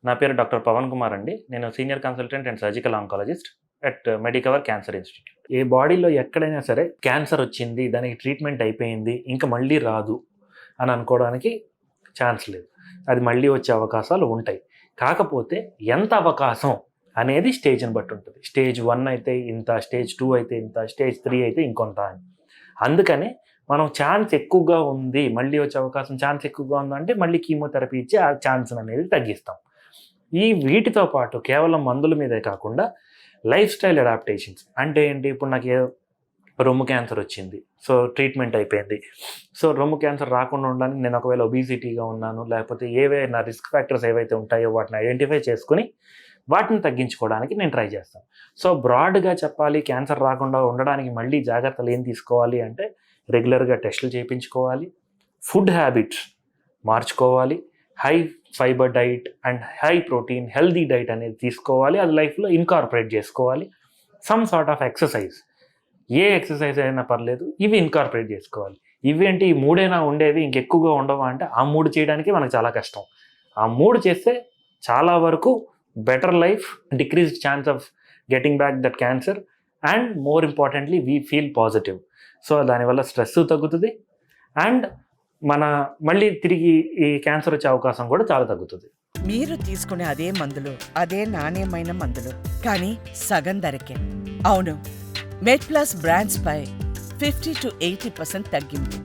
నా పేరు డాక్టర్ పవన్ కుమార్ అండి. నేను senior consultant and surgical oncologist at Medicover cancer institute. ఏ బాడీలో ఎక్కడైనా సరే క్యాన్సర్ వచ్చింది, దానికి ట్రీట్మెంట్ అయిపోయింది, ఇంకా మళ్ళీ రాదు అని అనుకోవడానికి ఛాన్స్ లేదు. అది మళ్ళీ వచ్చే అవకాశాలు ఉంటాయి. కాకపోతే ఎంత అవకాశం అనేది స్టేజ్ని బట్టి ఉంటుంది. స్టేజ్ 1 అయితే ఇంత, స్టేజ్ 2 అయితే ఇంత, స్టేజ్ 3 అయితే ఇంకొంత అని. అందుకనే మనం ఛాన్స్ ఎక్కువగా ఉంది, మళ్ళీ వచ్చే అవకాశం ఛాన్స్ ఎక్కువగా ఉందంటే మళ్ళీ కీమోథెరపీ ఇచ్చి ఆ ఛాన్స్ అనేది తగ్గిస్తాం. వీటితో పాటు కేవలం మందుల మీదే కాకుండా లైఫ్ స్టైల్ అడాప్టేషన్స్ అంటే ఏంటి, ఇప్పుడు నాకు రొమ్ము క్యాన్సర్ వచ్చింది, సో ట్రీట్మెంట్ అయిపోయింది. సో రొమ్ము క్యాన్సర్ రాకుండా ఉండడానికి నేను ఒకవేళ ఒబిసిటీగా ఉన్నాను, లేకపోతే ఏవైనా రిస్క్ ఫ్యాక్టర్స్ ఏవైతే ఉంటాయో వాటిని ఐడెంటిఫై చేసుకుని వాటిని తగ్గించుకోవడానికి నేను ట్రై చేస్తాను. సో బ్రాడ్గా చెప్పాలి, క్యాన్సర్ రాకుండా ఉండడానికి మళ్ళీ జాగ్రత్తలు ఏం తీసుకోవాలి అంటే రెగ్యులర్గా టెస్టులు చేయించుకోవాలి, ఫుడ్ హ్యాబిట్స్ మార్చుకోవాలి, high fibre diet and high protein healthy diet అనేది తీసుకోవాలి, అది లైఫ్లో ఇన్కార్పొరేట్ చేసుకోవాలి. Some sort of exercise, A exercise అయినా పర్లేదు, ఇవి ఇన్కార్పొరేట్ చేసుకోవాలి. ఇవేంటి ఈ 3 ఉండేవి, ఇంకెక్కువగా ఉండవా అంటే ఆ 3 చేయడానికి మనకు చాలా కష్టం. ఆ 3 చేస్తే చాలా వరకు better life, decreased chance of getting back that cancer and more importantly we feel positive. So దానివల్ల స్ట్రెస్ తగ్గుతుంది అండ్ మళ్ళీ తిరిగి ఈ క్యాన్సర్ వచ్చే అవకాశం కూడా చాలా తగ్గుతుంది. మీరు తీసుకునే అదే మందులు, అదే నాణ్యమైన మందులు, కానీ సగం ధరకే. అవును, మెడ్ ప్లస్ బ్రాండ్స్ పై 50 to 80% తగ్గింపు.